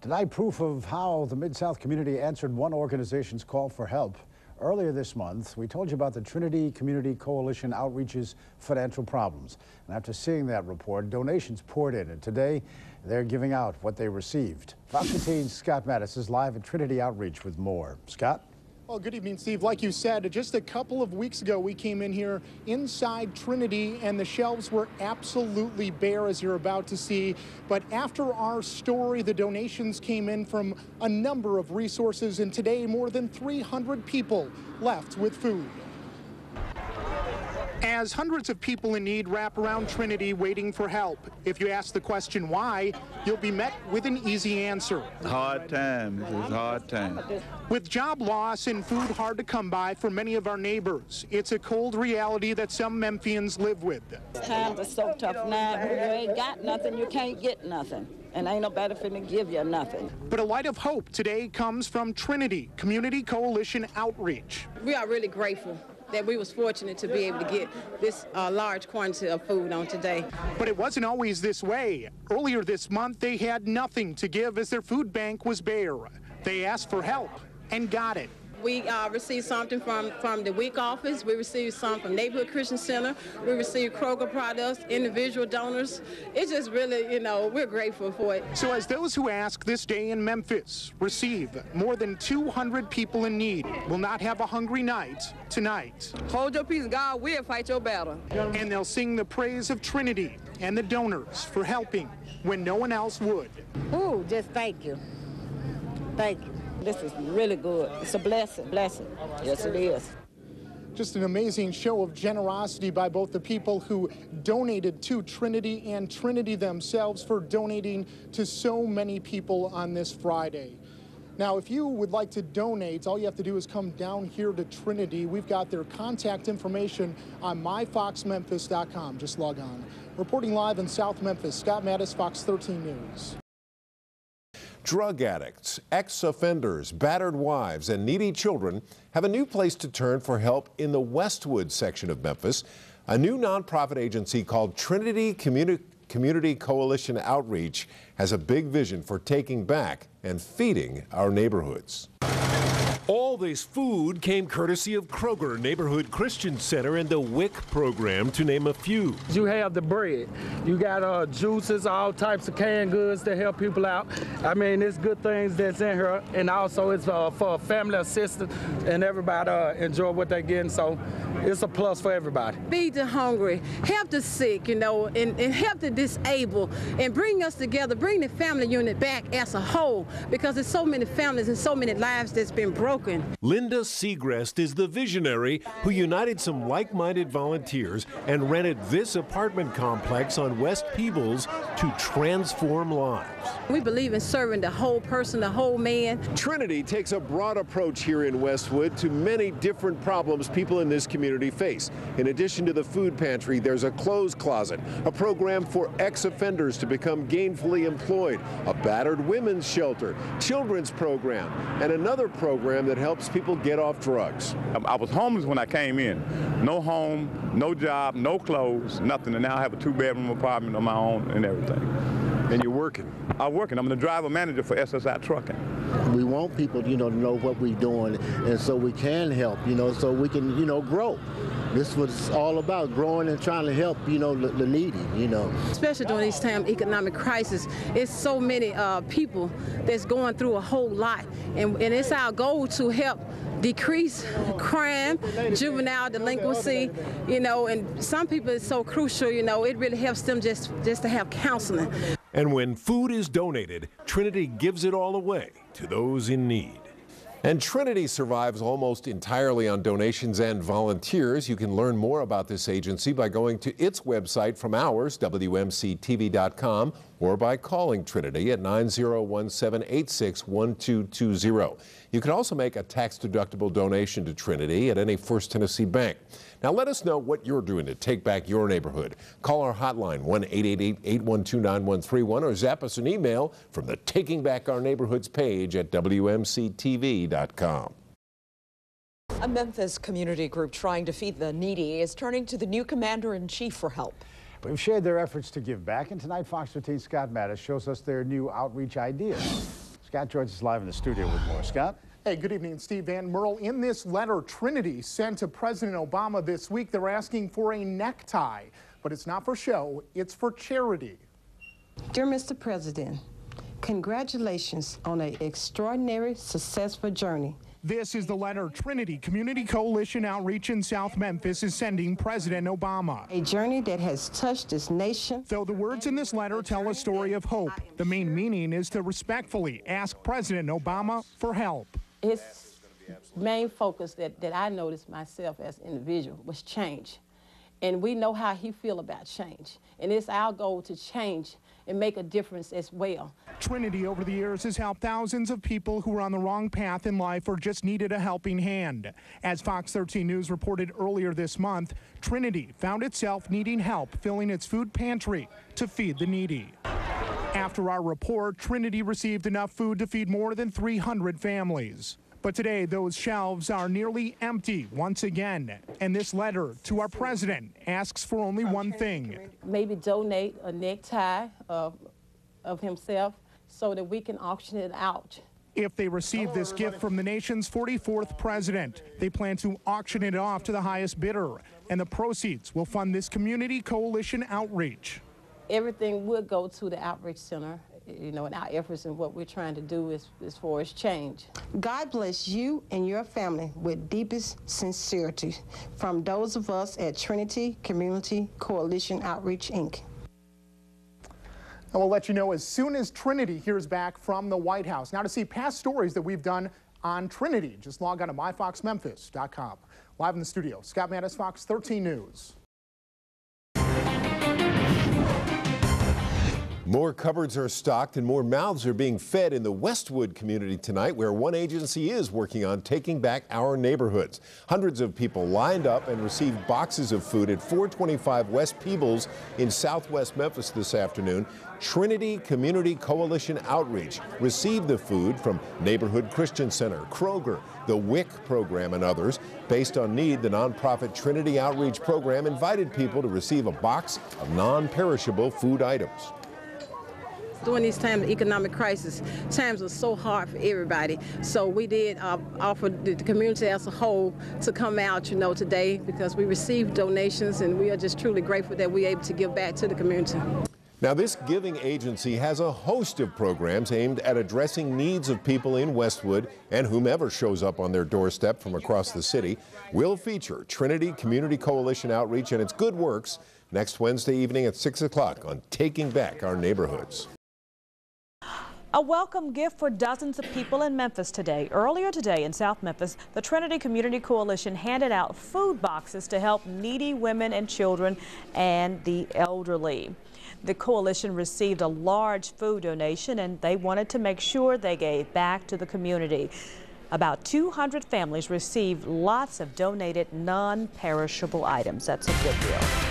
Tonight, proof of how the Mid-South community answered one organization's call for help. Earlier this month, we told you about the Trinity Community Coalition Outreach's financial problems. And after seeing that report, donations poured in, and today they're giving out what they received. Fox 15's Scott Mattis is live at Trinity Outreach with more. Scott? Well, good evening, Steve. Like you said, just a couple of weeks ago, we came in here inside Trinity, and the shelves were absolutely bare, as you're about to see. But after our story, the donations came in from a number of resources, and today more than 300 people left with food. As hundreds of people in need wrap around Trinity waiting for help, if you ask the question why, you'll be met with an easy answer. Hard times, it's hard times. With job loss and food hard to come by for many of our neighbors, it's a cold reality that some Memphians live with. Times are so tough now. When you ain't got nothing, you can't get nothing. And ain't nobody finna give you nothing. But a light of hope today comes from Trinity Community Coalition Outreach. We are really grateful that we was fortunate to be able to get this large quantity of food on today. But it wasn't always this way. Earlier this month, they had nothing to give as their food bank was bare. They asked for help and got it. We received something from the WIC office. We received some from Neighborhood Christian Center. We received Kroger products, individual donors. It's just really, you know, we're grateful for it. So as those who ask this day in Memphis receive, more than 200 people in need will not have a hungry night tonight. Hold your peace, God will fight your battle. And they'll sing the praise of Trinity and the donors for helping when no one else would. Ooh, just thank you. Thank you. This is really good. It's a blessing. Yes, it is. Just an amazing show of generosity by both the people who donated to Trinity and Trinity themselves for donating to so many people on this Friday. Now, if you would like to donate, all you have to do is come down here to Trinity. We've got their contact information on myfoxmemphis.com. Just log on. Reporting live in South Memphis, Scott Mattis, Fox 13 News. Drug addicts, ex-offenders, battered wives, and needy children have a new place to turn for help in the Westwood section of Memphis. A new nonprofit agency called Trinity Community Coalition Outreach has a big vision for taking back and feeding our neighborhoods. All this food came courtesy of Kroger Neighborhood Christian Center and the WIC program, to name a few. You have the bread, you got juices, all types of canned goods to help people out. I mean, it's good things that's in here, and also it's for family assistance, and everybody enjoy what they're getting, so it's a plus for everybody. Feed the hungry, help the sick, you know, and help the disabled, and bring us together, bring the family unit back as a whole, because there's so many families and so many lives that's been broken. Linda Segrest is the visionary who united some like-minded volunteers and rented this apartment complex on West Peebles to transform lives. We believe in serving the whole person, the whole man. Trinity takes a broad approach here in Westwood to many different problems people in this community face. In addition to the food pantry, there's a clothes closet, a program for ex-offenders to become gainfully employed, a battered women's shelter, children's program, and another program that helps people get off drugs. I was homeless when I came in. No home, no job, no clothes, nothing. And now I have a 2-bedroom apartment on my own and everything. And you're working? I'm working. I'm the driver manager for SSI Trucking. We want people, to know what we're doing, and so we can help, so we can, grow. This is what it's all about, growing and trying to help, the needy, Especially during this time of economic crisis, it's so many people that's going through a whole lot, and it's our goal to help decrease crime, juvenile delinquency, and some people it's so crucial, it really helps them just to have counseling. And when food is donated, Trinity gives it all away to those in need. And Trinity survives almost entirely on donations and volunteers. You can learn more about this agency by going to its website from ours, WMCTV.com, or by calling Trinity at 9017861220. You can also make a tax-deductible donation to Trinity at any First Tennessee bank. Now let us know what you're doing to take back your neighborhood. Call our hotline 1-888-812-9131 or zap us an email from the Taking Back Our Neighborhoods page at WMCTV.com. A Memphis community group trying to feed the needy is turning to the new commander-in-chief for help. We've shared their efforts to give back, and tonight Fox 13's Scott Mattis shows us their new outreach ideas. Scott joins us live in the studio with more. Scott? Hey, good evening, Steve Van Merle. In this letter Trinity sent to President Obama this week, they're asking for a necktie, but it's not for show, it's for charity. Dear Mr. President, congratulations on an extraordinary, successful journey. This is the letter Trinity Community Coalition Outreach in South Memphis is sending President Obama. A journey that has touched this nation. Though the words in this letter tell a story of hope, the main meaning is to respectfully ask President Obama for help. His main focus that I noticed myself as an individual was change. And we know how he feels about change. And it's our goal to change and make a difference as well. Trinity over the years has helped thousands of people who were on the wrong path in life or just needed a helping hand. As Fox 13 News reported earlier this month, Trinity found itself needing help filling its food pantry to feed the needy. After our report, Trinity received enough food to feed more than 300 families. But today, those shelves are nearly empty once again. And this letter to our president asks for only one thing. Maybe donate a necktie of himself so that we can auction it out. If they receive this gift from the nation's 44th president, they plan to auction it off to the highest bidder. And the proceeds will fund this community coalition outreach. Everything would go to the outreach center, you know, in our efforts and what we're trying to do is as far as change. God bless you and your family with deepest sincerity from those of us at Trinity Community Coalition Outreach, Inc. And we'll let you know as soon as Trinity hears back from the White House. Now, to see past stories that we've done on Trinity, just log on to myfoxmemphis.com. Live in the studio, Scott Mattis, Fox 13 News. More cupboards are stocked and more mouths are being fed in the Westwood community tonight, where one agency is working on taking back our neighborhoods. Hundreds of people lined up and received boxes of food at 425 West Peebles in southwest Memphis this afternoon. Trinity Community Coalition Outreach received the food from Neighborhood Christian Center, Kroger, the WIC program, and others. Based on need, the nonprofit Trinity Outreach program invited people to receive a box of non-perishable food items. During these times of economic crisis, times are so hard for everybody. So we did offer the community as a whole to come out, you know, today because we received donations and we are just truly grateful that we're able to give back to the community. Now, this giving agency has a host of programs aimed at addressing needs of people in Westwood, and whomever shows up on their doorstep from across the city will feature Trinity Community Coalition Outreach and its good works next Wednesday evening at 6 o'clock on Taking Back Our Neighborhoods. A welcome gift for dozens of people in Memphis today. Earlier today in South Memphis, the Trinity Community Coalition handed out food boxes to help needy women and children and the elderly. The coalition received a large food donation and they wanted to make sure they gave back to the community. About 200 families received lots of donated non-perishable items. That's a good deal.